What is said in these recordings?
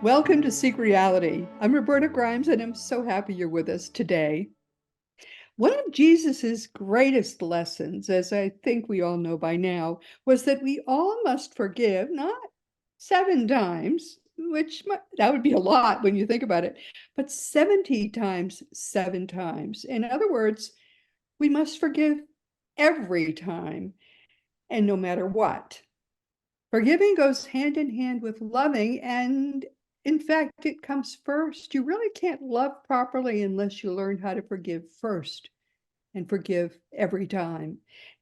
Welcome to Seek Reality. I'm Roberta Grimes, and I'm so happy you're with us today. One of Jesus's greatest lessons, as I think we all know by now, was that we all must forgive, not 7 times, which that would be a lot when you think about it, but 70 times 7 times. In other words, we must forgive every time and no matter what. Forgiving goes hand in hand with loving, and in fact, it comes first. You really can't love properly unless you learn how to forgive first and forgive every time.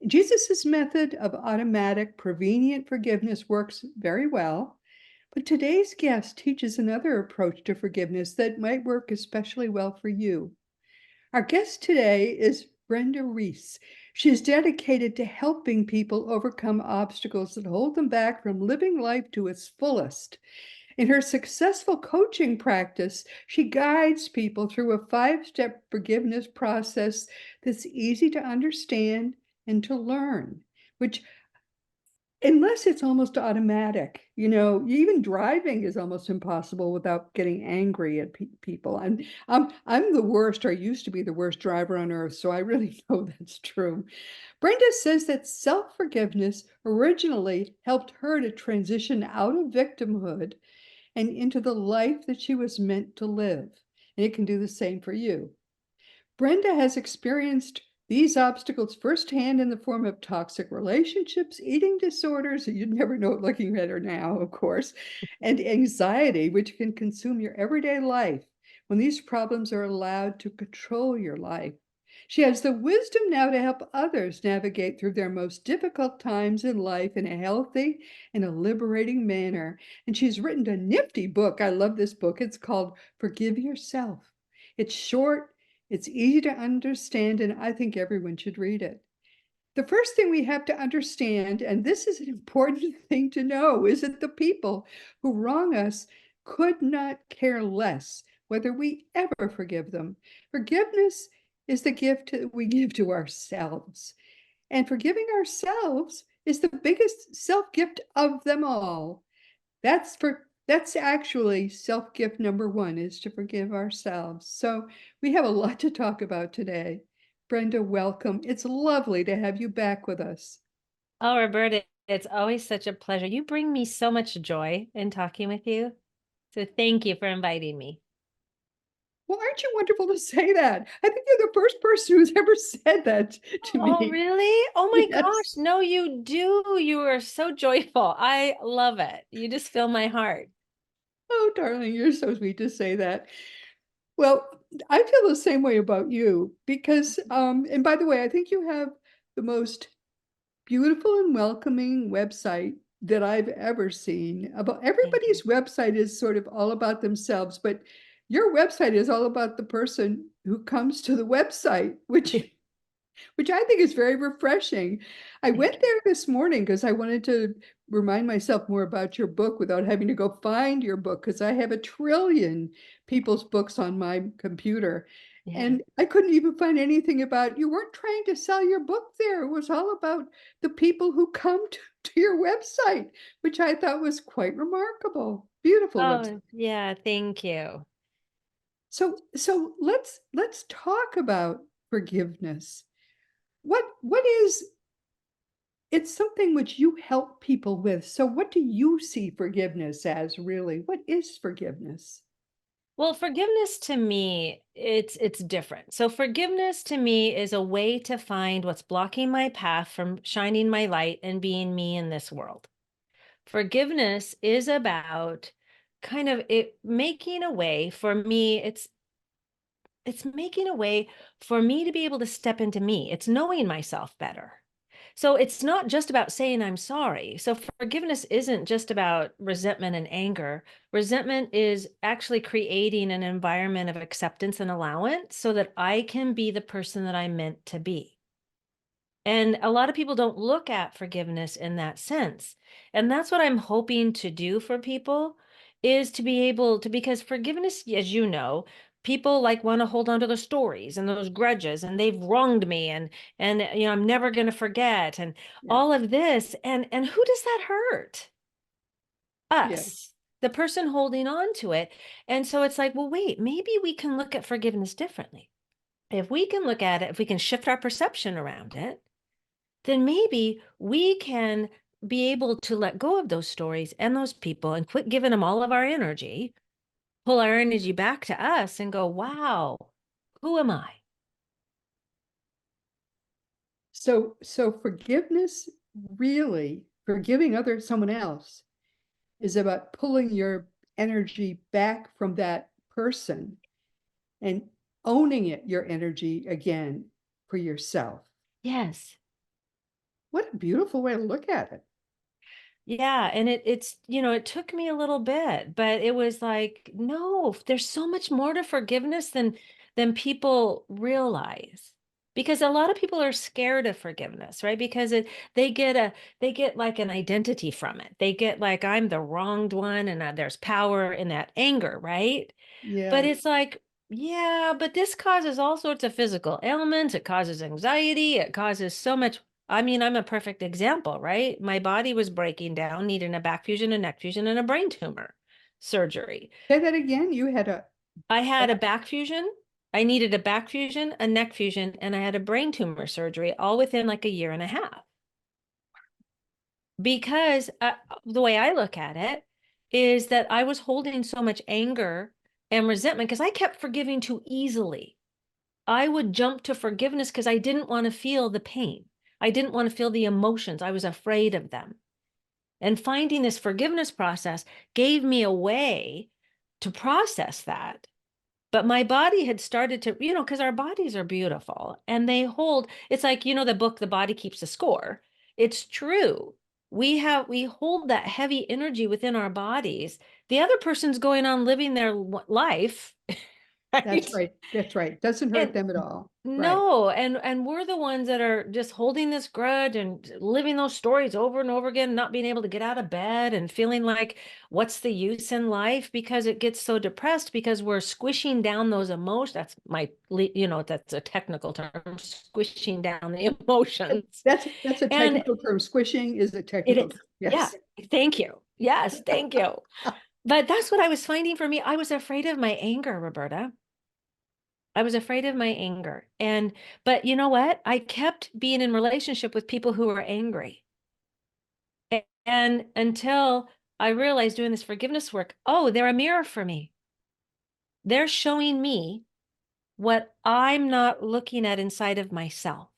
Jesus's method of automatic, prevenient forgiveness works very well, but today's guest teaches another approach to forgiveness that might work especially well for you. Our guest today is Brenda Reiss. She is dedicated to helping people overcome obstacles that hold them back from living life to its fullest. In her successful coaching practice, she guides people through a 5-step forgiveness process that's easy to understand and to learn, which unless it's almost automatic, even driving is almost impossible without getting angry at people. And I'm the worst, or used to be the worst driver on earth, so I really know that's true. Brenda says that self-forgiveness originally helped her to transition out of victimhood and into the life that she was meant to live. And it can do the same for you. Brenda has experienced these obstacles firsthand in the form of toxic relationships, eating disorders, you'd never know it looking at her now, of course, and anxiety, which can consume your everyday life when these problems are allowed to control your life. She has the wisdom now to help others navigate through their most difficult times in life in a healthy and a liberating manner. And she's written a nifty book. I love this book. It's called Forgive Yourself. It's short, it's easy to understand, and I think everyone should read it. The first thing we have to understand, and this is an important thing to know, is that the people who wrong us could not care less whether we ever forgive them. Forgiveness is the gift that we give to ourselves. And forgiving ourselves is the biggest self-gift of them all. That's actually self-gift number one, is to forgive ourselves. So we have a lot to talk about today. Brenda, welcome. It's lovely to have you back with us. Oh, Roberta, it's always such a pleasure. You bring me so much joy in talking with you. So thank you for inviting me. Well, aren't you wonderful to say that? I think you're the first person who's ever said that to Oh, me. really? Oh my Yes. gosh. No, you do. You are so joyful. I love it. You just fill my heart. Oh, darling, you're so sweet to say that. Well, I feel the same way about you because, and by the way, I think you have the most beautiful and welcoming website that I've ever seen. About Thank you. everybody's website is sort of all about themselves, but your website is all about the person who comes to the website, which I think is very refreshing. I Thank went there this morning because I wanted to remind myself more about your book without having to go find your book, because I have a trillion people's books on my computer. you. Yeah. And I couldn't even find anything about, you weren't trying to sell your book there. It was all about the people who come to your website, which I thought was quite remarkable. Beautiful website. Oh, yeah. Thank you. So let's talk about forgiveness. What is It's something which you help people with. So what do you see forgiveness as, really? What is forgiveness? Well, forgiveness to me, it's different. So forgiveness to me is a way to find what's blocking my path from shining my light and being me in this world. Forgiveness is about kind of it making a way for me. It's making a way for me to be able to step into me. It's knowing myself better. So it's not just about saying I'm sorry. So forgiveness isn't just about resentment and anger. Resentment is actually creating an environment of acceptance and allowance so that I can be the person that I'm meant to be. And a lot of people don't look at forgiveness in that sense. And that's what I'm hoping to do for people is to be able to, because forgiveness, as you know, people like want to hold on to the stories and those grudges and they've wronged me and I'm never going to forget and Yeah, all of this and who does that hurt? yeah, Us. the person holding on to it. And so it's like, well, wait, maybe we can look at forgiveness differently. If we can look at it, if we can shift our perception around it, then maybe we can be able to let go of those stories and those people and quit giving them all of our energy, pull our energy back to us and go, wow, who am I? So forgiveness, really, forgiving someone else, is about pulling your energy back from that person and owning your energy again for yourself. Yes. What a beautiful way to look at it. Yeah, and it's, it took me a little bit, but it was like, no, there's so much more to forgiveness than people realize. Because a lot of people are scared of forgiveness, right? Because they get like an identity from it. They get like I'm the wronged one and there's power in that anger, right? But Yeah. it's like, yeah, but this causes all sorts of physical ailments. It causes anxiety. It causes so much. I mean, I'm a perfect example, right? My body was breaking down, needing a back fusion, a neck fusion, and a brain tumor surgery. Say that again. You had a I had a back. back fusion. I needed a back fusion, a neck fusion, and I had a brain tumor surgery all within like a year and a half. Because the way I look at it is that I was holding so much anger and resentment because I kept forgiving too easily. I would jump to forgiveness because I didn't want to feel the pain. I didn't want to feel the emotions. I was afraid of them. And finding this forgiveness process gave me a way to process that. But my body had started to, because our bodies are beautiful and they hold, it's like, the book, The Body Keeps the Score. It's true. We hold that heavy energy within our bodies. The other person's going on living their life, That's right? right. That's right. Doesn't hurt And them at all. Right. no, and we're the ones that are just holding this grudge and living those stories over and over again, not being able to get out of bed and feeling like what's the use in life because it gets so depressed because we're squishing down those emotions. That's that's a technical term, squishing down the emotions. That's a And technical term. Squishing is a it technical is, term. yeah, Yes. thank you. Yes, thank you. But that's what I was finding for me. I was afraid of my anger, Roberta. I was afraid of my anger. But you know what? I kept being in relationship with people who were angry. And until I realized doing this forgiveness work, oh, they're a mirror for me. They're showing me what I'm not looking at inside of myself.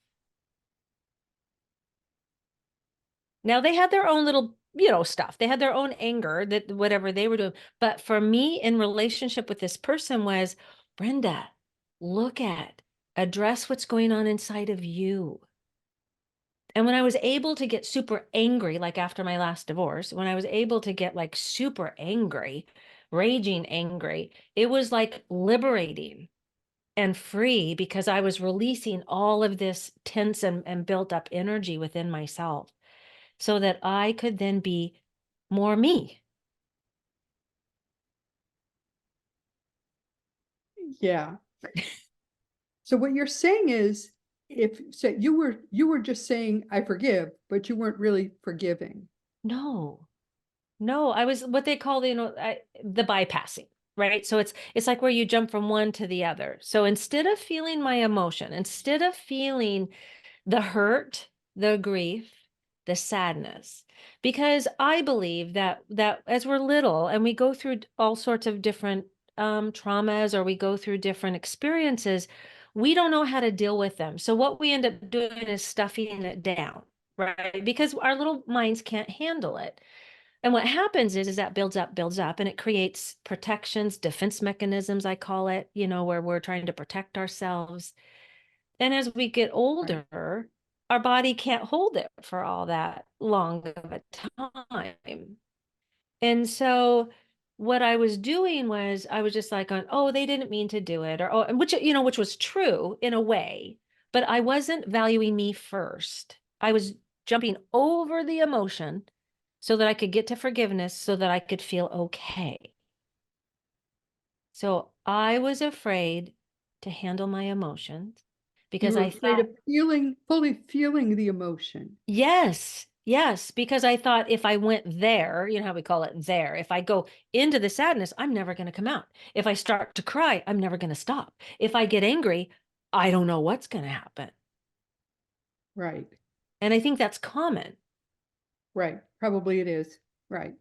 Now they had their own little, stuff. They had their own anger that whatever they were doing. But for me in relationship with this person was, Brenda, look at, address what's going on inside of you. And when I was able to get super angry, like after my last divorce, when I was able to get like super angry, raging angry, it was like liberating and free because I was releasing all of this tense and built up energy within myself so that I could then be more me. Yeah. So what you're saying is, if so you were just saying I forgive, but you weren't really forgiving. No, no, I was what they call, the bypassing, right? So it's like where you jump from one to the other. So instead of feeling my emotion, instead of feeling the hurt, the grief, the sadness, because I believe that as we're little and we go through all sorts of different traumas or we go through different experiences, we don't know how to deal with them. So what we end up doing is stuffing it down, right? Because our little minds can't handle it. And what happens is that builds up, and it creates protections, defense mechanisms, I call it, where we're trying to protect ourselves. And as we get Right. older, our body can't hold it for all that long of a time. And so what I was doing was I was just like on, oh, they didn't mean to do it, or oh, and which was true in a way, but I wasn't valuing me first. I was jumping over the emotion so that I could get to forgiveness so that I could feel okay. So I was afraid to handle my emotions You because were I afraid thought, of fully feeling the emotion. yes, Yes, because I thought if I went there, you know how we call it there, if I go into the sadness, I'm never going to come out. If I start to cry, I'm never going to stop. If I get angry, I don't know what's going to happen. Right. And I think that's common. Right. Probably it is. Right.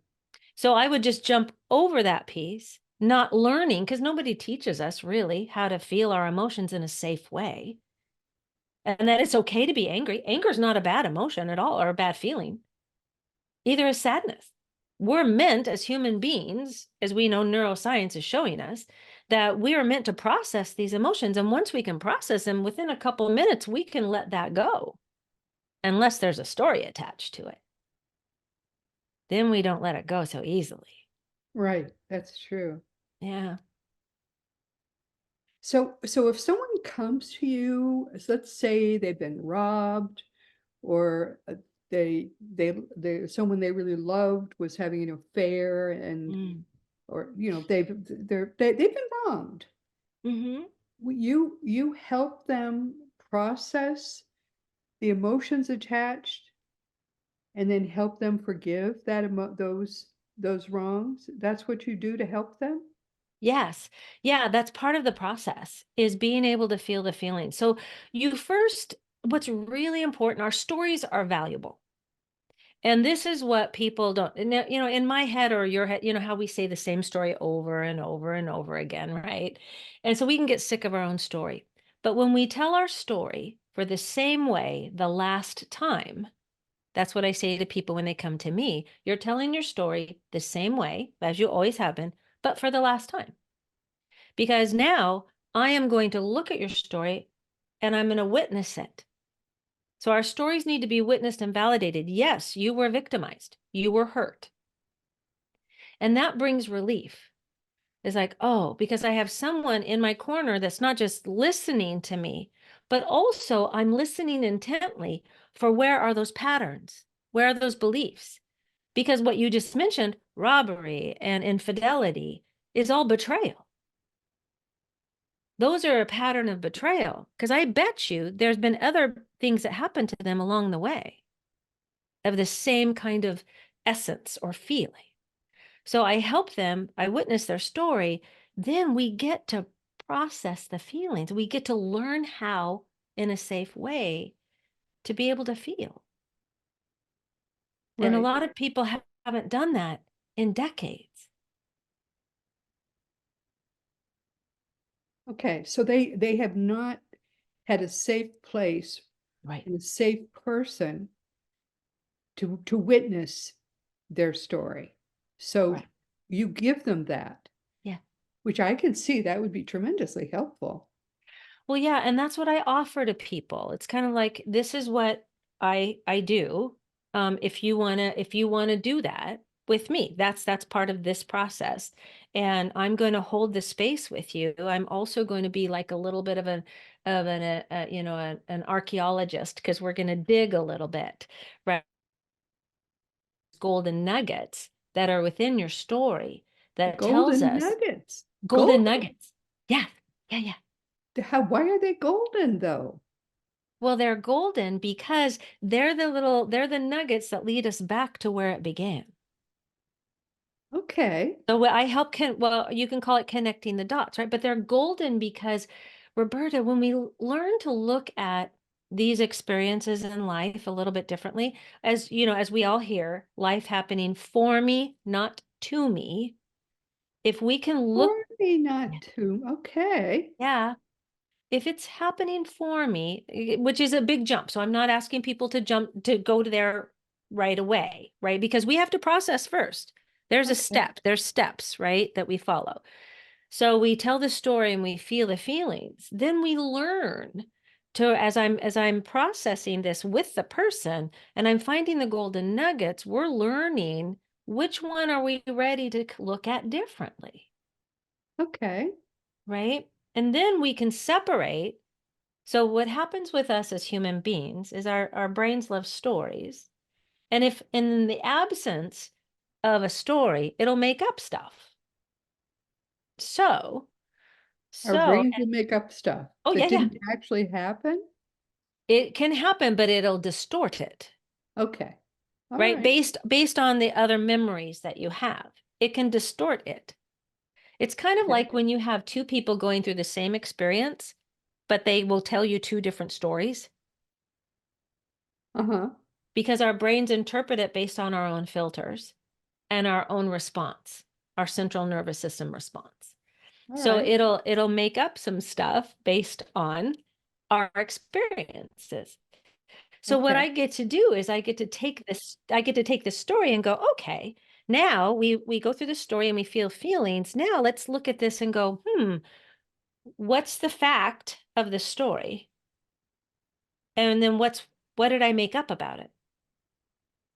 So I would just jump over that piece, not learning, because nobody teaches us really how to feel our emotions in a safe way. And that it's okay to be angry. Anger is not a bad emotion at all or a bad feeling. Either is sadness. We're meant as human beings, as we know neuroscience is showing us, that we are meant to process these emotions. And once we can process them within a couple of minutes, we can let that go, unless there's a story attached to it. Then we don't let it go so easily. Right. That's true. Yeah. So if someone comes to you, let's say they've been robbed, or they someone they really loved was having an affair, and Mm. or they've been wronged. Mm-hmm. You help them process the emotions attached, and then help them forgive those wrongs. That's what you do to help them. Yes. Yeah, that's part of the process is being able to feel the feeling. So you first, what's really important, our stories are valuable. And this is what people don't, in my head or your head, how we say the same story over and over and over again, right? And so we can get sick of our own story. But when we tell our story for the same way the last time, that's what I say to people when they come to me. You're telling your story the same way as you always have been, but for the last time. Because now I am going to look at your story and I'm going to witness it. So our stories need to be witnessed and validated. Yes, you were victimized. You were hurt. And that brings relief. It's like, oh, because I have someone in my corner that's not just listening to me, but also I'm listening intently for where are those patterns? Where are those beliefs? Because what you just mentioned, robbery and infidelity, is all betrayal. Those are a pattern of betrayal. Because I bet you there's been other things that happened to them along the way of the same kind of essence or feeling. So I help them, I witness their story, then we get to process the feelings. We get to learn how, in a safe way, to be able to feel. And a Right. lot of people haven't done that in decades. Okay. So they have not had a safe place Right, and a safe person to witness their story. So correct. you give them that, Yeah. which I can see that would be tremendously helpful. Well, yeah, and that's what I offer to people. It's kind of like this is what I do. If you wanna do that with me, that's part of this process. And I'm going to hold the space with you. I'm also going to be like a little bit of an archaeologist because we're going to dig a little bit, right? Golden nuggets that are within your story that tells Golden us nuggets. golden Golden. nuggets. Yeah, yeah, yeah. Why are they golden though? Well, they're golden because they're the nuggets that lead us back to where it began. Okay. So what I help well, you can call it connecting the dots, right? But they're golden because, Roberta, when we learn to look at these experiences in life a little bit differently, as you know, as we all hear, life happening for me, not to me. If we can look, For me yeah, not to. Okay. yeah, if it's happening for me, which is a big jump. So I'm not asking people to jump to go to there right away, right? Because we have to process first. Okay. There's steps, right, that we follow. So we tell the story and we feel the feelings. Then we learn to as I'm processing this with the person and I'm finding the golden nuggets, we're learning which one are we ready to look at differently, Okay. right? And then we can separate. So what happens with us as human beings is our brains love stories. And if in the absence of a story, it'll make up stuff. So, Our so, brains will make up stuff oh yeah, that yeah. didn't actually happen. It can happen, but it'll distort it. Okay. All right? right. Based on the other memories that you have. It can distort it. It's kind of Okay. like when you have two people going through the same experience, but they will tell you two different stories Uh-huh. because our brains interpret it based on our own filters and our own response, our central nervous system response. All So right. it'll make up some stuff based on our experiences. So what Okay. I get to do is I get to take this story and go, okay, now we go through the story and we feel feelings. Now let's look at this and go, what's the fact of the story? And then what did I make up about it?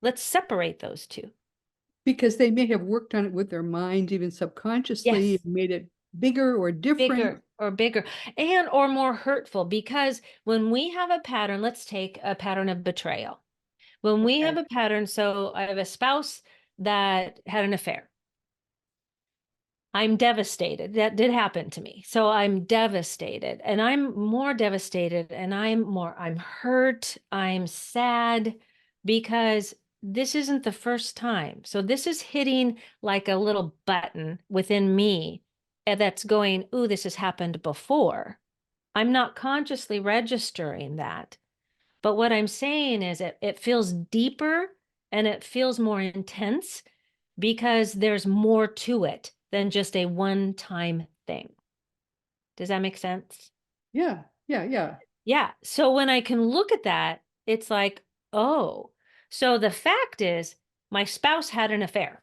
Let's separate those two. Because they may have worked on it with their minds, even subconsciously, Yes. made it bigger or different. Bigger and or more hurtful, because when we have a pattern, let's take a pattern of betrayal. When we have Okay. a pattern, so I have a spouse that had an affair. I'm devastated. That did happen to me. So I'm devastated, and I'm more devastated, and I'm hurt, I'm sad, because this isn't the first time. So this is hitting like a little button within me that's going, ooh, this has happened before. I'm not consciously registering that. But what I'm saying is it feels deeper and it feels more intense because there's more to it than just a one-time thing. Does that make sense? Yeah. Yeah. Yeah. Yeah. So when I can look at that, it's like, oh, so the fact is my spouse had an affair.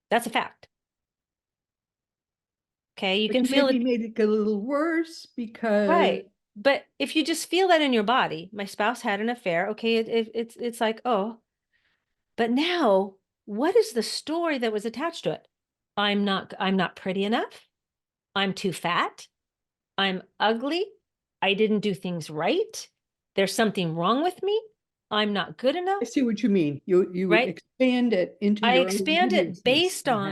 That's a fact. Okay. You But can you feel maybe it. made it get a little worse because Right. But if you just feel that in your body, my spouse had an affair. Okay. It's like, oh, but now what is the story that was attached to it? I'm not pretty enough. I'm too fat. I'm ugly. I didn't do things right. There's something wrong with me. I'm not good I enough, see what you mean. You right? expand it into I your own expand it hideousness. Uh-huh.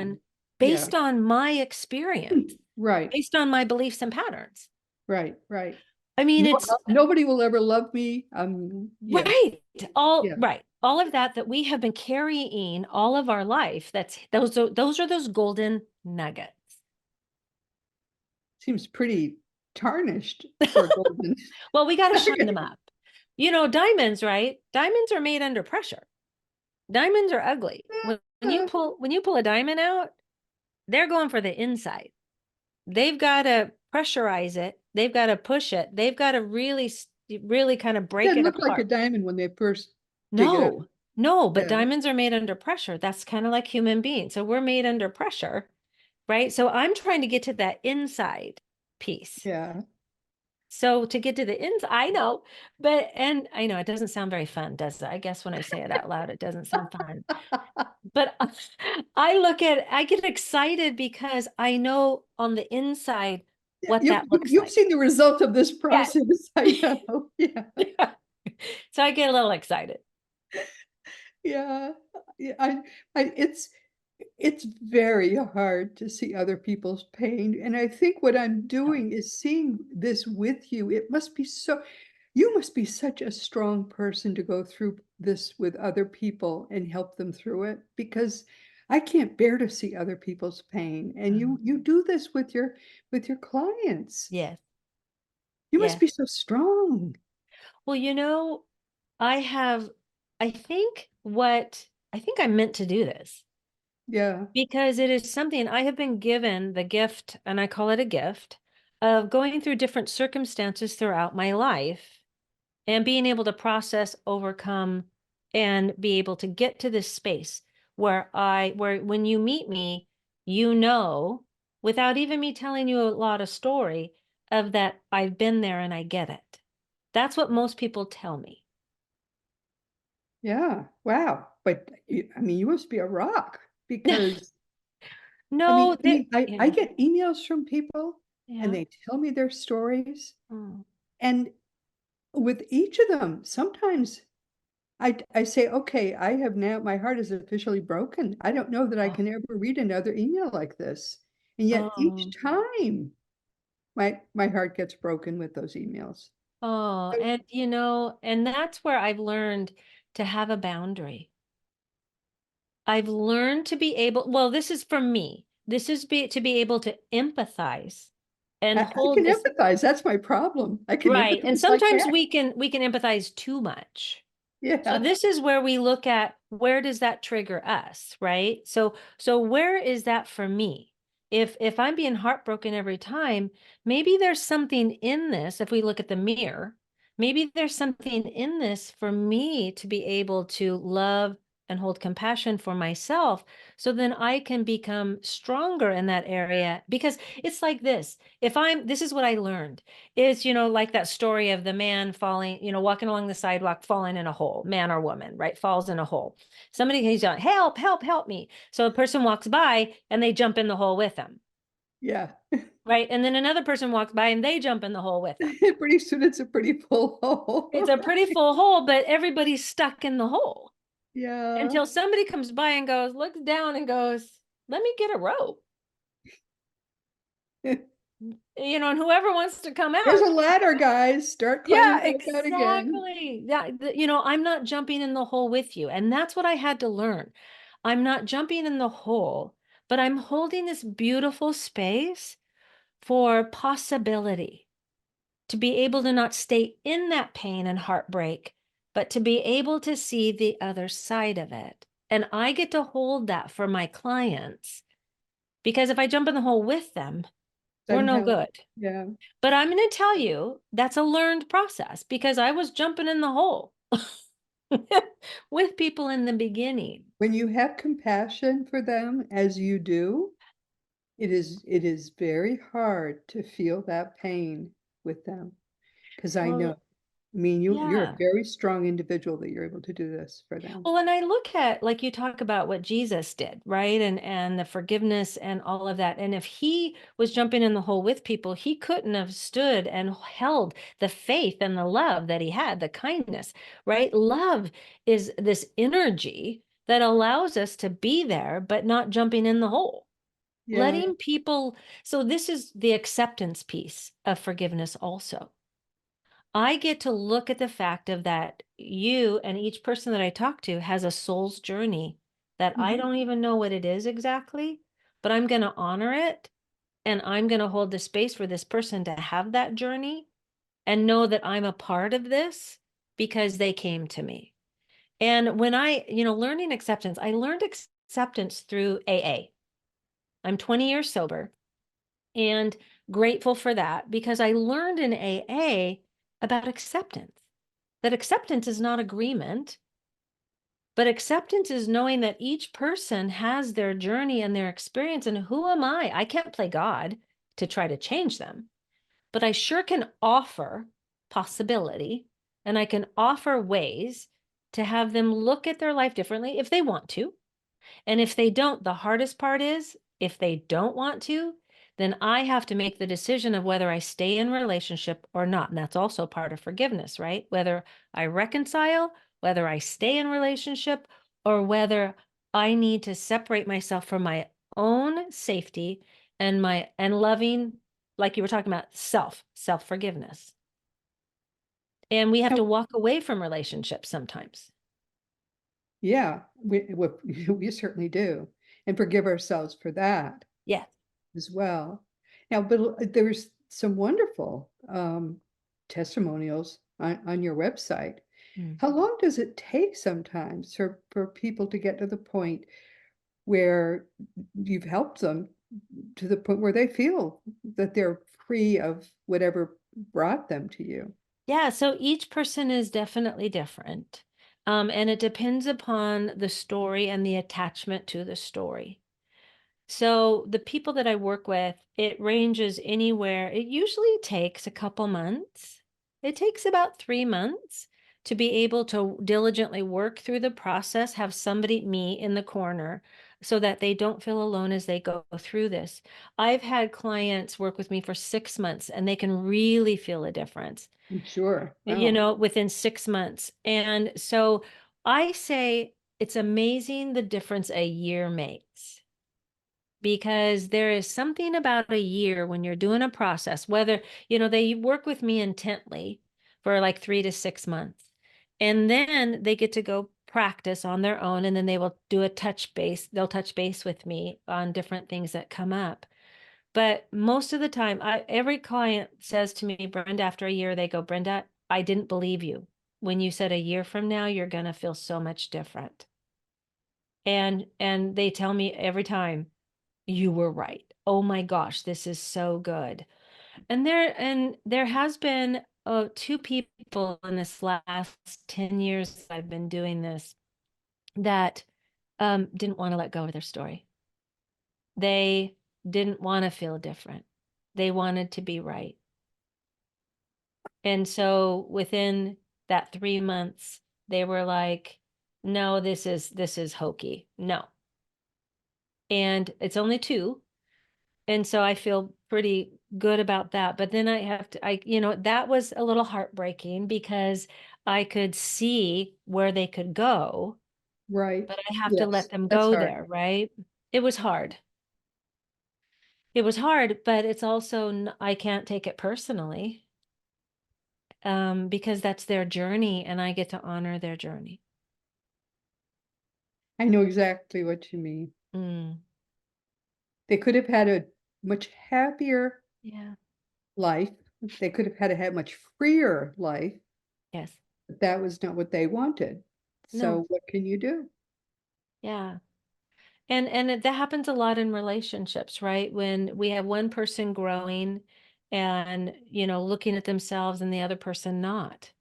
Yeah. based on my experience, Right. based on my beliefs and patterns. Right. Right. I mean, No, it's nobody will ever love me. Yeah. right. All Yeah. right. All of that we have been carrying all of our life. Those are those golden nuggets. Seems pretty tarnished for a golden Well, we got to shine them nugget. up. You know, diamonds, right? Diamonds are made under pressure. Diamonds are ugly. When you pull a diamond out, they're going for the inside. They've got to pressurize it. They've got to push it. They've got to really kind of break Doesn't it look like a apart. diamond when they first dig it up. No, no, but Yeah. diamonds are made under pressure. That's kind of like human beings. So we're made under pressure, right? So I'm trying to get to that inside piece. Yeah. So to get to the inside, I know, and I know it doesn't sound very fun, does it? I guess when I say it out loud, it doesn't sound fun. But I get excited because I know on the inside Yeah, what that looks you've like. seen the result of this Yeah. process. I know. Yeah. Yeah. So I get a little excited. Yeah. Yeah. It's very hard to see other people's pain. And I think what I'm Oh, doing is seeing this with you. You must be such a strong person to go through this with other people and help them through it because I can't bear to see other people's pain. And you do this with your clients. yes. You must Yes. be so strong. Well, you know, I have, I think I'm meant to do this Yeah. because it is something I have been given the gift, and I call it a gift, of going through different circumstances throughout my life and being able to process, overcome, and be able to get to this space where when you meet me, you know, without even me telling you a lot of story of that I've been there and I get it. That's what most people tell me. Yeah. Wow. But I mean, you must be a rock because No, that I yeah. get emails from people and Yeah. they tell me their stories. Mm. And with each of them, sometimes I say, okay, I have now, my heart is officially broken. I don't know that I Oh, can ever read another email like this. And yet each oh, time my heart gets broken with those emails. oh, So, and you know, and that's where I've learned to have a boundary. I've learned to be able, well, this is for me. This is to be able to empathize and I hold can this. empathize. That's my problem. I can Right. And empathize like sometimes heck. we can empathize too much. So Yeah. this is where we look at, where does that trigger us, right? So where is that for me? If I'm being heartbroken every time, maybe there's something in this. If we look at the mirror, maybe there's something in this for me to be able to love and hold compassion for myself, so then I can become stronger in that area. Because it's like this. If I'm, this is what I learned is, like that story of the man falling, walking along the sidewalk, falling in a hole, man or woman, right? Falls in a hole. Somebody, he's yelling, help, help, help me. So a person walks by and they jump in the hole with them, Yeah. right? And then another person walks by and they jump in the hole with them. Pretty soon it's a pretty full It's hole. a pretty full hole, but everybody's stuck in the hole Yeah. until somebody comes by and goes, looks down and goes, let me get a rope. And whoever wants to come There's out. a ladder, guys. Start climbing Yeah, back out again. exactly. Yeah, I'm not jumping in the hole with you. And that's what I had to learn. I'm not jumping in the hole, but I'm holding this beautiful space for possibility, to be able to not stay in that pain and heartbreak, but to be able to see the other side of it. And I get to hold that for my clients, because if I jump in the hole with them, we're Doesn't no help. good. Yeah. But I'm going to tell you that's a learned process, because I was jumping in the hole with people in the beginning. When you have compassion for them as you do, it is very hard to feel that pain with them. Because I know, Well, I mean, you're a yeah. very strong individual that you're able to do this for them. Well, and I look at, like, you talk about what Jesus did, right? And the forgiveness and all of that. And if he was jumping in the hole with people, he couldn't have stood and held the faith and the love that he had, the kindness, right? Love is this energy that allows us to be there, but not jumping in the hole. Yeah. Letting people, so this is the acceptance piece of forgiveness also. I get to look at the fact of that you and each person that I talk to has a soul's journey that I Mhm. don't even know what it is exactly, but I'm going to honor it, and I'm going to hold the space for this person to have that journey and know that I'm a part of this because they came to me. And when learning acceptance, I learned acceptance through AA. I'm 20 years sober and grateful for that, because I learned in AA about acceptance. That acceptance is not agreement, but acceptance is knowing that each person has their journey and their experience. And who am I? I can't play God to try to change them, but I sure can offer possibility, and I can offer ways to have them look at their life differently if they want to. And if they don't, the hardest part is, if they don't want to, then I have to make the decision of whether I stay in relationship or not. And that's also part of forgiveness, right? Whether I reconcile, whether I stay in relationship, or whether I need to separate myself from my own safety and loving, like you were talking about, self forgiveness. And we have Now, to walk away from relationships sometimes. yeah, we certainly do, and forgive ourselves for that Yes. as well. Now, but there's some wonderful testimonials on your website. Mm. How long does it take sometimes for people to get to the point where you've helped them to the point where they feel that they're free of whatever brought them to you? Yeah, so each person is definitely different. And it depends upon the story and the attachment to the story. So the people that I work with, it ranges anywhere. It usually takes a couple months. It takes about 3 months to be able to diligently work through the process, have somebody, me, in the corner, so that they don't feel alone as they go through this. I've had clients work with me for 6 months, and they can really feel a difference, I'm sure. Wow. within 6 months. And so I say it's amazing the difference a year makes, because there is something about a year when you're doing a process, whether, they work with me intently for like 3 to 6 months. And then they get to go practice on their own, and then they will do a they'll touch base with me on different things that come up. But most of the time, every client says to me, Brenda, after a year, they go, Brenda, I didn't believe you when you said a year from now you're going to feel so much different. And they tell me every time, you were right. Oh my gosh, this is so good. And there has been two people in this last 10 years that I've been doing this that didn't want to let go of their story. They didn't want to feel different. They wanted to be right. And so within that 3 months, they were like, no, this is hokey. No. And it's only two. And so I feel pretty good about that. But then that was a little heartbreaking because I could see where they could go, Right. but I have to Yes, let them that's go hard. there, right? It was hard. It was hard, but it's also, I can't take it personally, because that's their journey and I get to honor their journey. I know exactly what you mean. Mm, They could have had a much happier yeah. life. They could have had a much freer life, Yes. but that was not what they wanted. No. So what can you do? Yeah. That happens a lot in relationships, right? When we have one person growing and, looking at themselves and the other person not.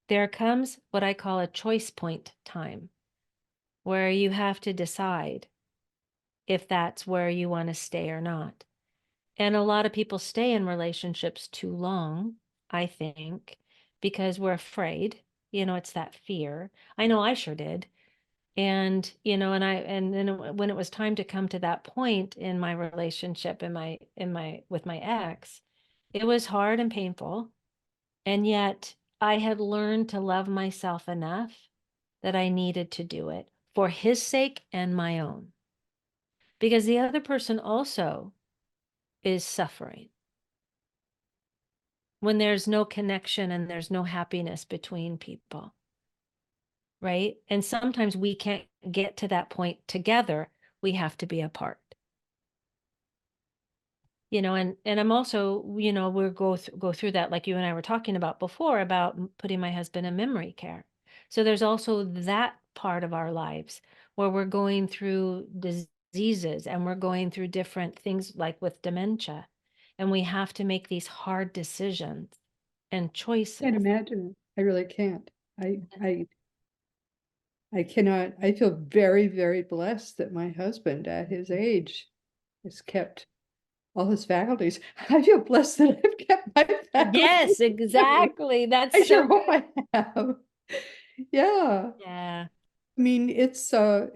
There comes what I call a choice point time where you have to decide if that's where you want to stay or not. And a lot of people stay in relationships too long, I think, because we're afraid. It's that fear. I know I sure did. And then when it was time to come to that point in my relationship with my ex, it was hard and painful. And yet I had learned to love myself enough that I needed to do it for his sake and my own, because the other person also is suffering when there's no connection and there's no happiness between people, right? And sometimes we can't get to that point together. We have to be apart. And I'm also, we'll go through that, like you and I were talking about before, about putting my husband in memory care. So there's also that part of our lives where we're going through diseases and we're going through different things like with dementia, and we have to make these hard decisions and Can't choices. imagine it. I really can't. I cannot. I feel very, very blessed that my husband at his age has kept all his faculties. I feel blessed that I've kept my faculties Yes, too. exactly. That's I so sure hope good. I have. Yeah. Yeah. I mean, it's a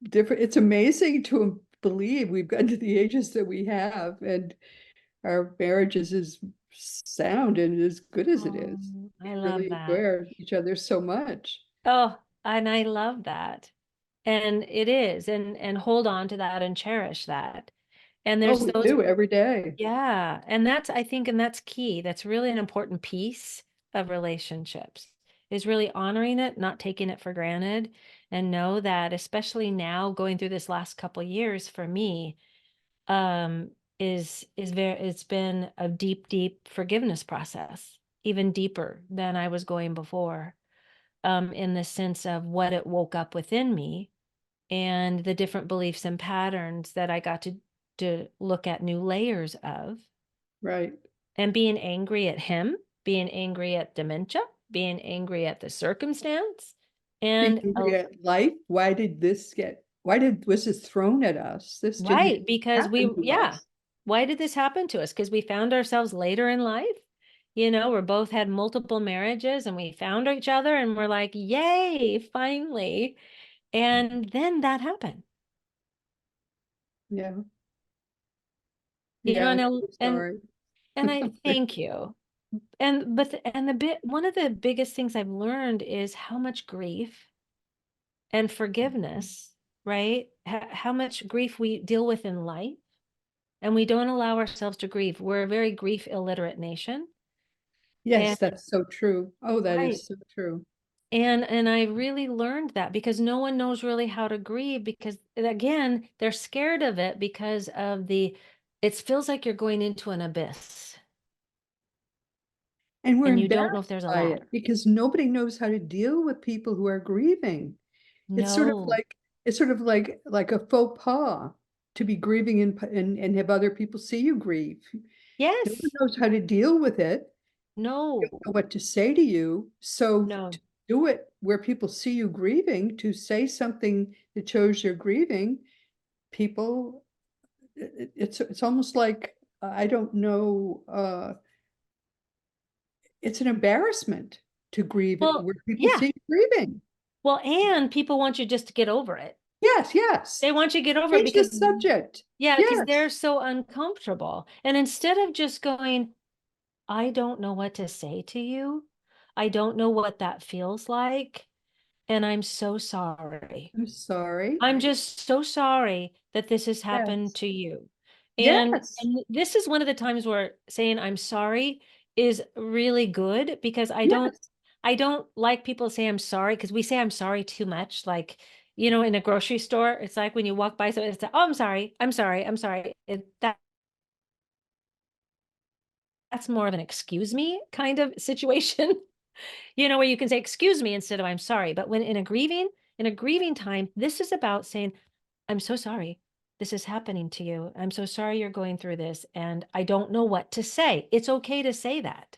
different, it's amazing to believe we've gotten to the ages that we have, and our marriage is as sound and as good as it Oh, is. I We love really that. admire each other so much. Oh, and I love that. And it is, and hold on to that and cherish that. And Oh, there's we those, do every day. yeah. And I think, and that's key. That's really an important piece of relationships, is really honoring it, not taking it for granted, and know that, especially now going through this last couple years for me, um, it's been a deep, deep forgiveness process, even deeper than I was going before, in the sense of what it woke up within me and the different beliefs and patterns that I got to look at new layers of, Right. and being angry at him, being angry at dementia, being angry at the circumstance, Being and angry at life. Why did was this thrown at us? This didn't right, because happen to yeah. us. Why did this happen to us? Because we found ourselves later in life. We're both had multiple marriages and we found each other and we're like, yay, finally. And then that happened. Yeah. You know, Yeah, I'm and so sorry. I thank you. And the bit one of the biggest things I've learned is how much grief and forgiveness, right? How much grief we deal with in life, and we don't allow ourselves to grieve. We're a very grief illiterate nation. And Yes, that's so true. Oh, that right. is so true. And I really learned that because no one knows really how to grieve because again, they're scared of it because of the it feels like you're going into an abyss And we're and you don't know if embarrassed there's a by it ladder. because nobody knows how to deal with people who are grieving. It's sort of No. like it's sort of like a faux pas to be grieving and have other people see you grieve. No one Yes. knows how to deal with it. They No. don't know what to say to you. So to No. do it where people see you grieving, to say something that shows you're grieving, people, it's almost like I don't know. It's an embarrassment to grieve Well, where people yeah. see you grieving. Well, and people want you just to get over it. Yes, yes. They want you to get over it Change the because subject. yeah, because they're Yes. so uncomfortable. And instead of just going, I don't know what to say to you. I don't know what that feels like. And I'm so sorry. I'm sorry. I'm just so sorry that this has happened Yes. to you. And Yes. and this is one of the times where saying I'm sorry is really good because Yes. I don't like people say I'm sorry because we say I'm sorry too much. Like, you know, in a grocery store, it's like when you walk by so it's like, oh, I'm sorry, I'm sorry, I'm sorry. That's more of an excuse me kind of situation. You know, where you can say, "Excuse me," instead of "I'm sorry." But when in a grieving time, this is about saying, "I'm so sorry. This is happening to you. I'm so sorry you're going through this, and I don't know what to say." It's okay to say that.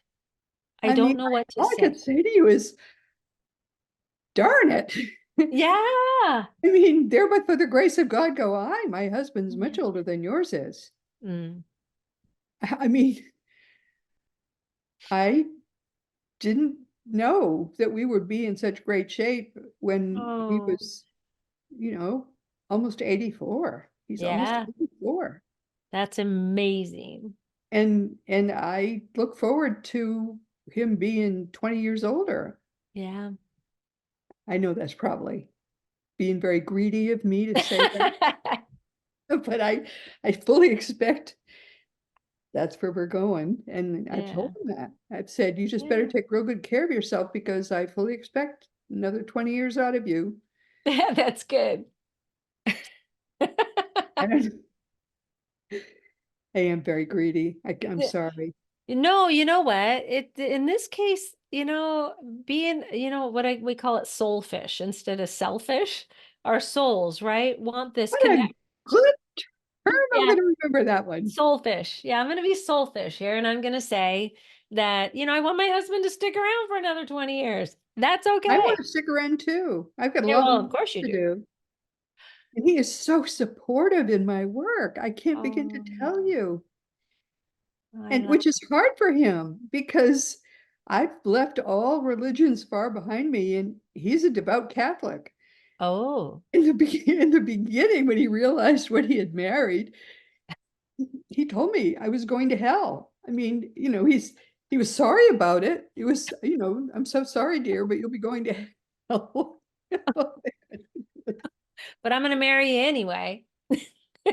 I I mean, don't know what to all I say. could say to you is, darn it. Yeah. I mean, there but for the grace of God go I. My husband's Yeah. much older than yours is. Mm. I mean, I didn't know that we would be in such great shape when he Oh, was, you know, almost 84. He's almost yeah. 84. That's amazing. And I look forward to him being 20 years older. Yeah. I know that's probably being very greedy of me to say that, but I fully expect that's where we're going. And I've told Yeah. him that. I've said, you just better Yeah. take real good care of yourself because I fully expect another 20 years out of you. That's good. And I am very greedy. I'm sorry. No, you know what? It in this case, being, what we call it soulfish instead of selfish. Our souls, right? Want this What a connect. good term. I'm Yeah, going to remember that one. soulfish. Yeah, I'm gonna be soulfish here, and I'm gonna say that, I want my husband to stick around for another 20 years. That's I want okay. to stick around too. I've got a Yeah, lot of well, of work course you to do. do. And he is so supportive in my work. I can't begin to Oh, tell you. I And love. which is hard for him because I've left all religions far behind me and he's a devout Catholic. Oh. In the beginning, when he realized what he had married, he told me I was going to hell. I mean, he was sorry about it. It was, I'm so sorry, dear, but you'll be going to hell. But I'm gonna marry you anyway.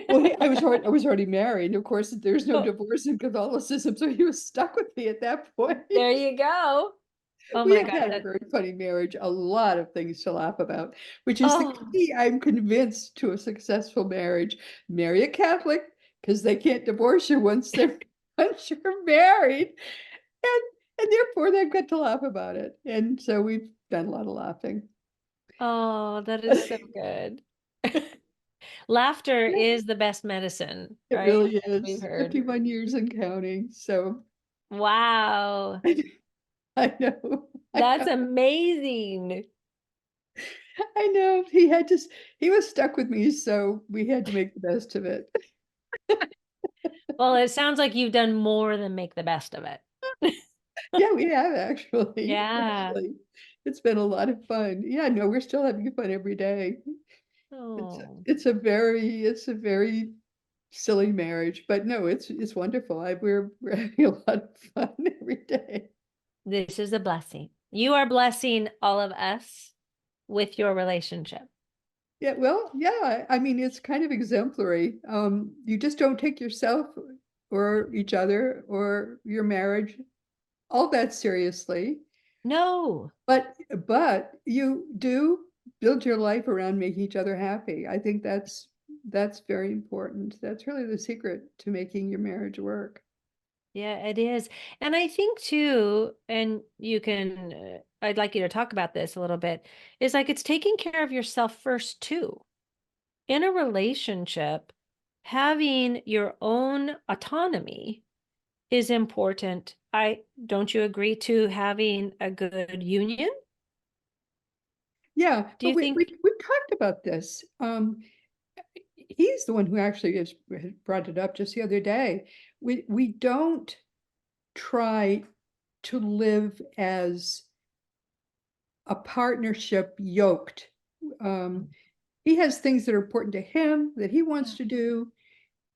Well, I was already married. And of course, there's no divorce in Catholicism, so he was stuck with me at that point. There you go. Oh We my have God. had a very funny marriage, a lot of things to laugh about, which is the Oh. key, I'm convinced, to a successful marriage. Marry a Catholic because they can't divorce you once you're married, and and therefore they've got to laugh about it. And so we've done a lot of laughing. Oh, that is so good. Laughter is the best medicine, It right? really As we've is. heard. 51 years and counting. So Wow. I know. I That's know. amazing. I know. He was stuck with me, so we had to make the best of it. Well, it sounds like you've done more than make the best of it. Yeah, we have actually. Yeah. Actually, it's been a lot of fun. Yeah, no, we're still having fun every day. Oh, It's a very silly marriage, but no, it's wonderful. We're having a lot of fun every day. this is a blessing. You are blessing all of us with your relationship. Yeah, well, yeah, I mean, it's kind of exemplary. You just don't take yourself or each other or your marriage all that seriously. No. But you do build your life around making each other happy. I think that's very important. That's really the secret to making your marriage work. Yeah, it is. And I think too, and you can, I'd like you to talk about this a little bit, is like it's taking care of yourself first too. In a relationship, having your own autonomy is important. I don't you agree to having a good union? Yeah, Do but you think? we talked about this. He's the one who actually has brought it up just the other day. We don't try to live as a partnership yoked. Um, Mm, he has things that are important to him that he wants yeah. to do,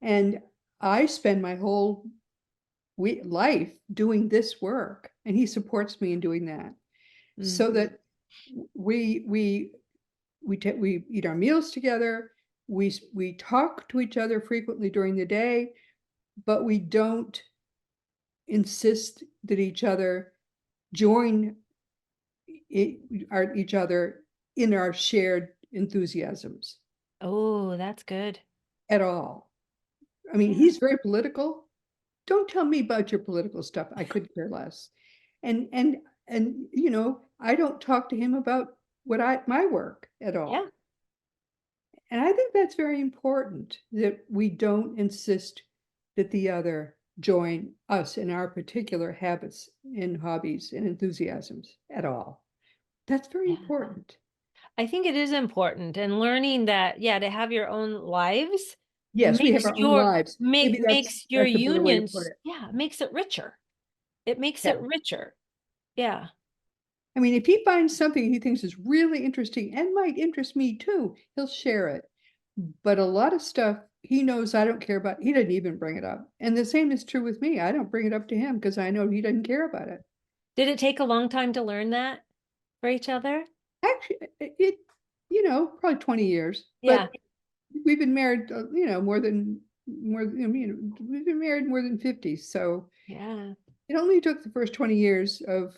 and I spend my whole life doing this work, and he supports me in doing that. Mm. So that we we we eat our meals together. We talk to each other frequently during the day, but we don't insist that each other join each other in our shared enthusiasms Oh, that's good. at all. I mean, Yeah. he's very political. Don't tell me about your political stuff. I could care less. And and and I don't talk to him about what I my work at Yeah. all. And I think that's very important that we don't insist that the other join us in our particular habits and hobbies and enthusiasms at all. That's very Yeah. important. I think it is important and learning that, yeah, to have your own lives Yes, we have our own lives. Maybe makes your that's a better way to put unions, it. yeah, makes it richer. It makes Yeah. it richer. Yeah. I mean, if he finds something he thinks is really interesting and might interest me too, he'll share it. But a lot of stuff he knows I don't care about, he doesn't even bring it up. And the same is true with me. I don't bring it up to him because I know he doesn't care about it. Did it take a long time to learn that for each other? Actually, probably 20 years, Yeah. but we've been married, we've been married more than 50. So Yeah. it only took the first 20 years of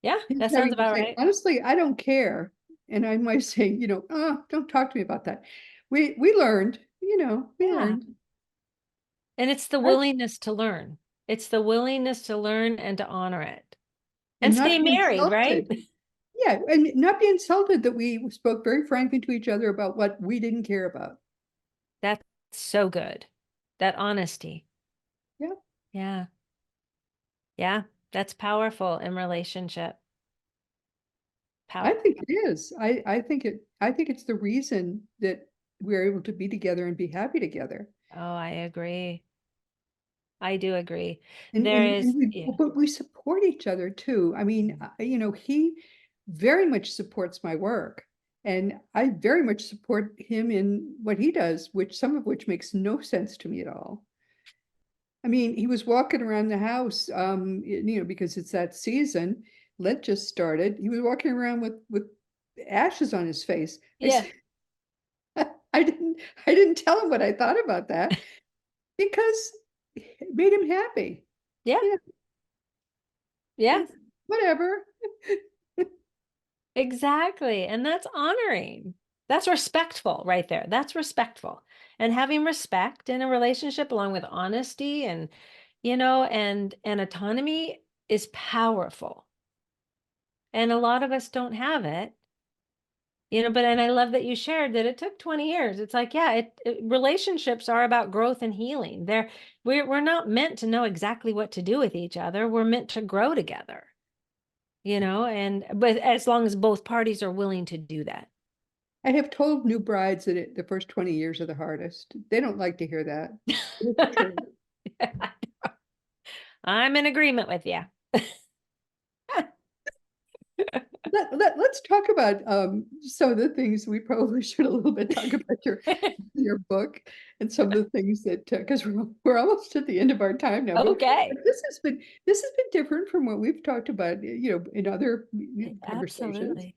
Yeah, him that sounds having to about say, right. honestly, I don't care. And I might say, oh, don't talk to me about that. We learned, we Yeah. learned. And it's the I- willingness to learn. It's the willingness to learn and to honor it. and And not stay be married, right? insulted. Yeah, and not be insulted that we spoke very frankly to each other about what we didn't care about. That's so good. That honesty. Yeah, Yeah. Yeah. That's powerful in relationship. I Power. think it is. I think it's the reason that we're able to be together and be happy together. Oh, I agree. I do agree. And There and is, and we yeah. but we support each other too. I mean, he very much supports my work, and I very much support him in what he does, which some of which makes no sense to me at all. I mean, he was walking around the house, because it's that season. Lent just started. He was walking around with ashes on his face. I Yeah. said, I didn't I didn't tell him what I thought about that because it made him happy. Yeah. You Yeah. know, whatever. Exactly. And that's honoring. That's respectful right there. That's respectful. And having respect in a relationship along with honesty and, and autonomy is powerful. And a lot of us don't have it. But and I love that you shared that it took 20 years. It's like, yeah, relationships are about growth and healing. We're not meant to know exactly what to do with each other. We're meant to grow together, and but as long as both parties are willing to do that. I have told new brides that the first 20 years are the hardest. They don't like to hear that. It's true. I'm in agreement with you. Let's talk about some of the things we probably should a little bit talk about your book and some of the things that because we're almost at the end of our time now, but Okay. this has been different from what we've talked about, in other conversations. Absolutely.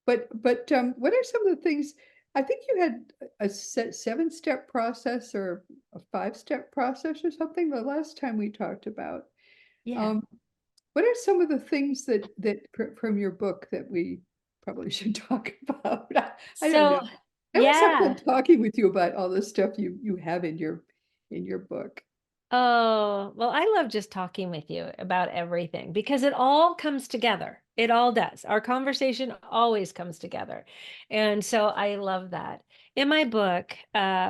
But what are some of the things? I think you had a 7-step process or a 5-step process or something the last time we talked about. Yeah. Um, What are some of the things from your book that we probably should talk about? I don't So, know. I always have fun yeah. talking with you about all the stuff you have in your book. Oh, well, I love just talking with you about everything because it all comes together. It all does. Our conversation always comes together. And so I love that. In my book,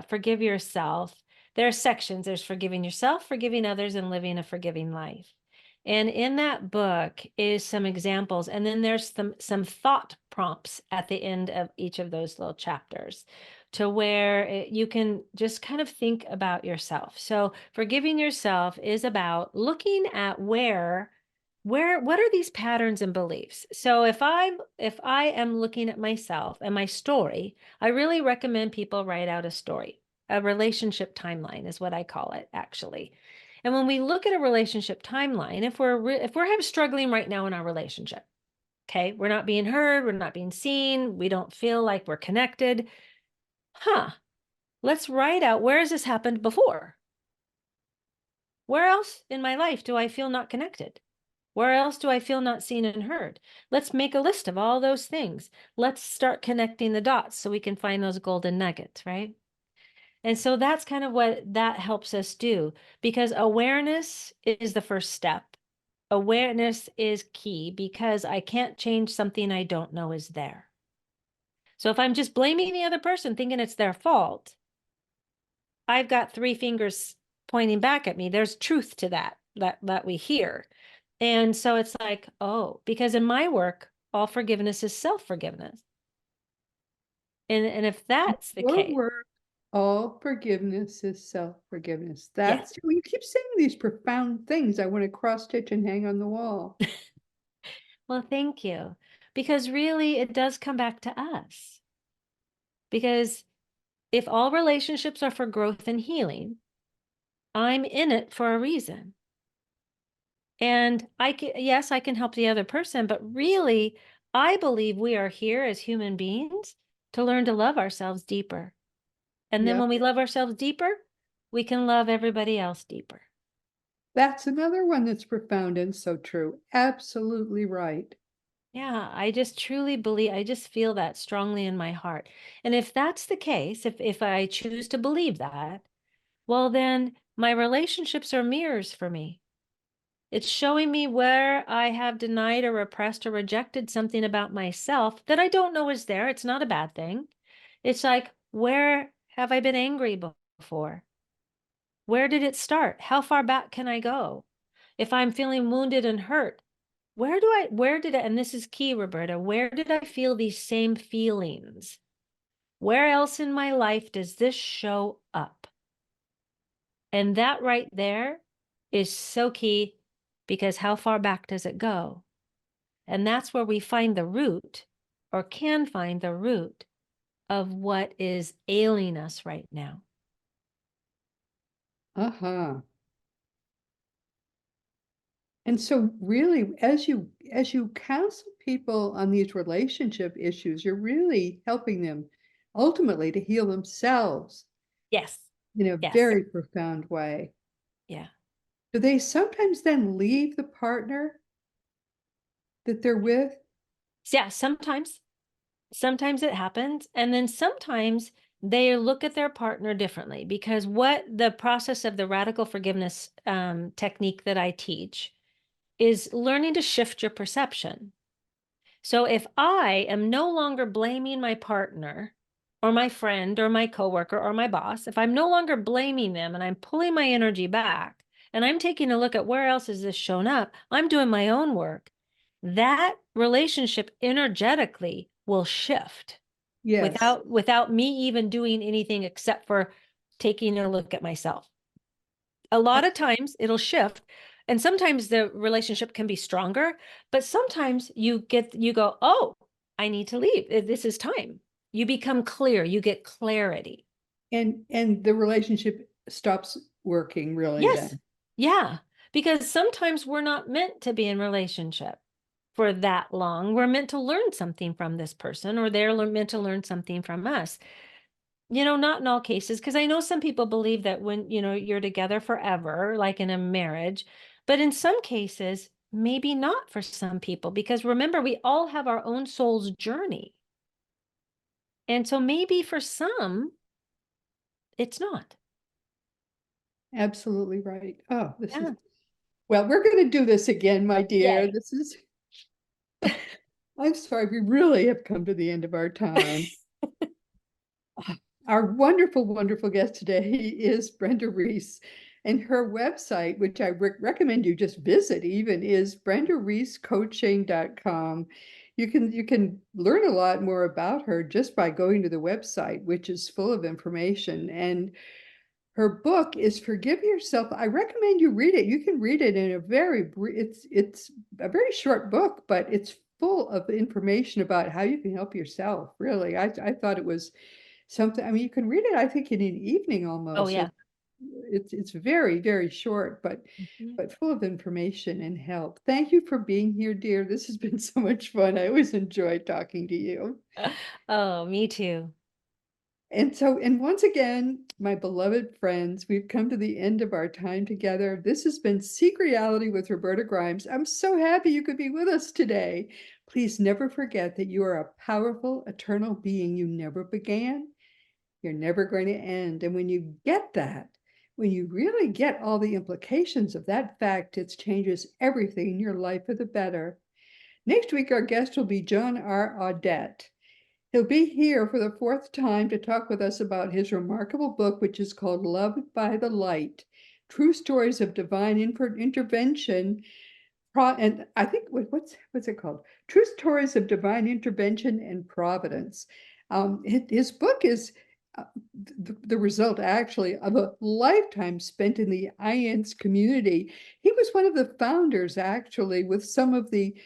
Forgive Yourself, there are sections. There's forgiving yourself, forgiving others, and living a forgiving life. And in that book is some examples. And then there's some thought prompts at the end of each of those little chapters to where you can just kind of think about yourself. So forgiving yourself is about looking at what are these patterns and beliefs. So if I am looking at myself and my story, I really recommend people write out a story. A relationship timeline is what I call it, actually. And when we look at a relationship timeline, if we're struggling right now in our relationship, okay, we're not being heard, we're not being seen, we don't feel like we're connected. Huh, let's write out, where has this happened before? Where else in my life do I feel not connected? Where else do I feel not seen and heard? Let's make a list of all those things. Let's start connecting the dots so we can find those golden nuggets, right? And so that's kind of what that helps us do, because awareness is the first step. Awareness is key because I can't change something I don't know is there. So if I'm just blaming the other person, thinking it's their fault, I've got three fingers pointing back at me. There's truth to that we hear. And so it's like, oh, because in my work, all forgiveness is self-forgiveness. And if that's the Your case, work, all forgiveness is self-forgiveness. yeah. That's you keep saying these profound things. I want to cross stitch and hang on the wall. Well, thank you. Because really it does come back to us. Because if all relationships are for growth and healing, I'm in it for a reason. And yes, I can help the other person, but really, I believe we are here as human beings to learn to love ourselves deeper. And then Yep. when we love ourselves deeper, we can love everybody else deeper. That's another one that's profound and so true. Absolutely right. Yeah, I just truly believe, I just feel that strongly in my heart. And if that's the case, if I choose to believe that, well, then my relationships are mirrors for me. It's showing me where I have denied or repressed or rejected something about myself that I don't know is there. It's not a bad thing. It's like, where have I been angry before? Where did it start? How far back can I go? If I'm feeling wounded and hurt, and this is key, Roberta, where did I feel these same feelings? Where else in my life does this show up? And that right there is so key, because how far back does it go? And that's where we find the root, or can find the root of what is ailing us right now. Uh-huh. And so really, as you counsel people on these relationship issues, you're really helping them ultimately to heal themselves Yes. in a Yes. very profound way. Yeah. Do they sometimes then leave the partner that they're with? Yeah. Sometimes it happens. And then sometimes they look at their partner differently, because what the process of the radical forgiveness technique that I teach is learning to shift your perception. So if I am no longer blaming my partner or my friend or my coworker or my boss, if I'm no longer blaming them and I'm pulling my energy back and I'm taking a look at where else has this shown up, I'm doing my own work, that relationship energetically will shift Yes. without me even doing anything except for taking a look at myself. A lot of times it'll shift, and sometimes the relationship can be stronger, but sometimes you go, oh, I need to leave, this is time. You become clear, you get clarity. And the relationship stops working really Yes. then. Yeah, because sometimes we're not meant to be in relationship for that long. We're meant to learn something from this person, or they're meant to learn something from us. Not in all cases, because I know some people believe that when, you're together forever, like in a marriage, but in some cases, maybe not for some people, because remember, we all have our own soul's journey. And so maybe for some, it's not. Absolutely right. Oh, this is Yeah. well, we're going to do this again, my dear. Yay. This is, I'm sorry, we really have come to the end of our time. Our wonderful, wonderful guest today is Brenda Reiss, and her website, which I recommend you just visit even, is brendareisscoaching.com. You can learn a lot more about her just by going to the website, which is full of information. And her book is Forgive Yourself. I recommend you read it. You can read it in a it's a very short book, but it's full of information about how you can help yourself. Really, I thought it was something. I mean, you can read it, I think, in an evening Oh, almost. yeah. It's very, very short, Mhm. but full of information and help. Thank you for being here, dear. This has been so much fun. I always enjoy talking to you. Oh, me too. And once again, my beloved friends, we've come to the end of our time together. This has been Seek Reality with Roberta Grimes. I'm so happy you could be with us today. Please never forget that you are a powerful, eternal being. You never began, you're never going to end. And when you get that, when you really get all the implications of that fact, it changes everything in your life for the better. Next week, our guest will be John R. Audette. He'll be here for the fourth time to talk with us about his remarkable book, which is called Loved by the Light, True Stories of Divine Intervention. And I think, what's it called? True Stories of Divine Intervention and Providence. His book is the result, actually, of a lifetime spent in the IANS community. He was one of the founders, actually, with some of the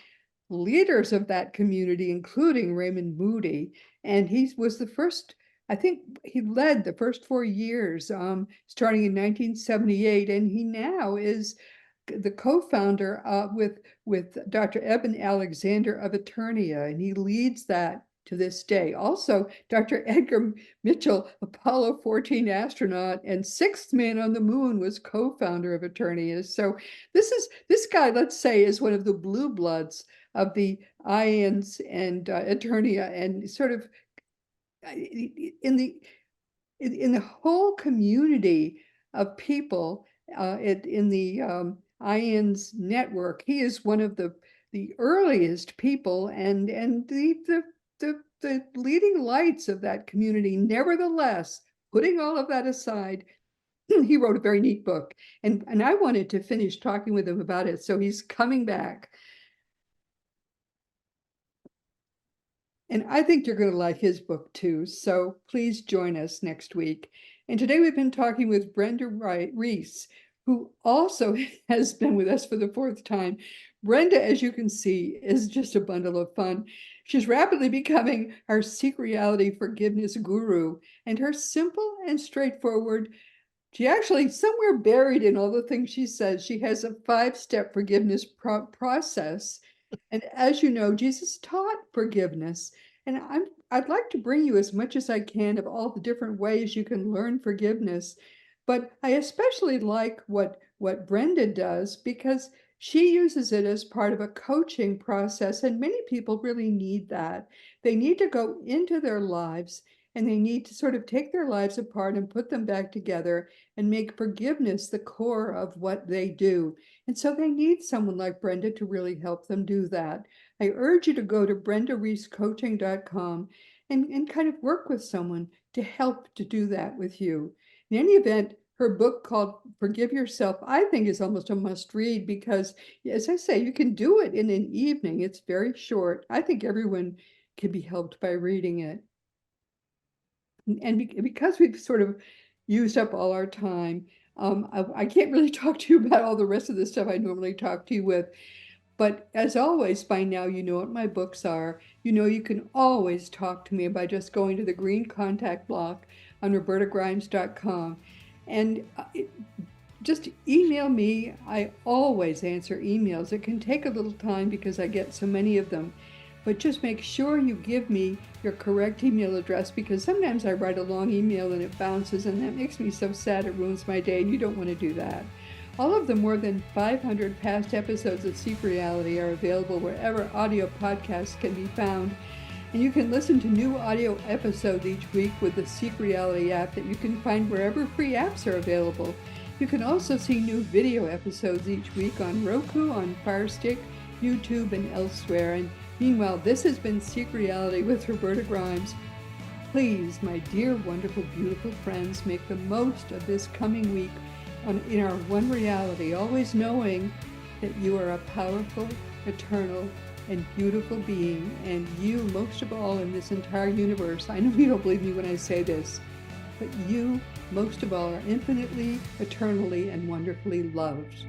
leaders of that community, including Raymond Moody. And he was the first, I think he led the first 4 years, starting in 1978. And he now is the co-founder with Dr. Eben Alexander of Eternia, and he leads that to this day. Also, Dr. Edgar Mitchell, Apollo 14 astronaut and sixth man on the moon, was co-founder of Eternia. So this guy, let's say, is one of the blue bloods of the IANS and Eternia, and sort of in the in the whole community of people in the IANS network. He is one of the earliest people and the leading lights of that community. Nevertheless, putting all of that aside, he wrote a very neat book, and I wanted to finish talking with him about it. So he's coming back. And I think you're going to like his book too. So please join us next week. And today we've been talking with Brenda Reiss, who also has been with us for the fourth time. Brenda, as you can see, is just a bundle of fun. She's rapidly becoming our Seek Reality forgiveness guru, and her simple and straightforward, she actually, somewhere buried in all the things she says, she has a 5-step forgiveness process. And as you know, Jesus taught forgiveness. And I'd like to bring you as much as I can of all the different ways you can learn forgiveness. But I especially like what Brenda does, because she uses it as part of a coaching process. And many people really need that. They need to go into their lives and they need to sort of take their lives apart and put them back together and make forgiveness the core of what they do. And so they need someone like Brenda to really help them do that. I urge you to go to brendareisscoaching.com and kind of work with someone to help to do that with you. In any event, her book called Forgive Yourself, I think, is almost a must read because, as I say, you can do it in an evening. It's very short. I think everyone can be helped by reading it. And because we've sort of used up all our time, I can't really talk to you about all the rest of the stuff I normally talk to you with. But as always, by now, you know what my books are. You know you can always talk to me by just going to the green contact block on robertagrimes.com. And just email me. I always answer emails. It can take a little time because I get so many of them. But just make sure you give me your correct email address, because sometimes I write a long email and it bounces, and that makes me so sad. It ruins my day, and you don't want to do that. All of the more than 500 past episodes of Seek Reality are available wherever audio podcasts can be found, and you can listen to new audio episodes each week with the Seek Reality app that you can find wherever free apps are available. You can also see new video episodes each week on Roku, on Fire Stick, YouTube, and elsewhere. And meanwhile, this has been Seek Reality with Roberta Grimes. Please, my dear, wonderful, beautiful friends, make the most of this coming week in our one reality, always knowing that you are a powerful, eternal, and beautiful being, and you, most of all in this entire universe, I know you don't believe me when I say this, but you, most of all, are infinitely, eternally, and wonderfully loved.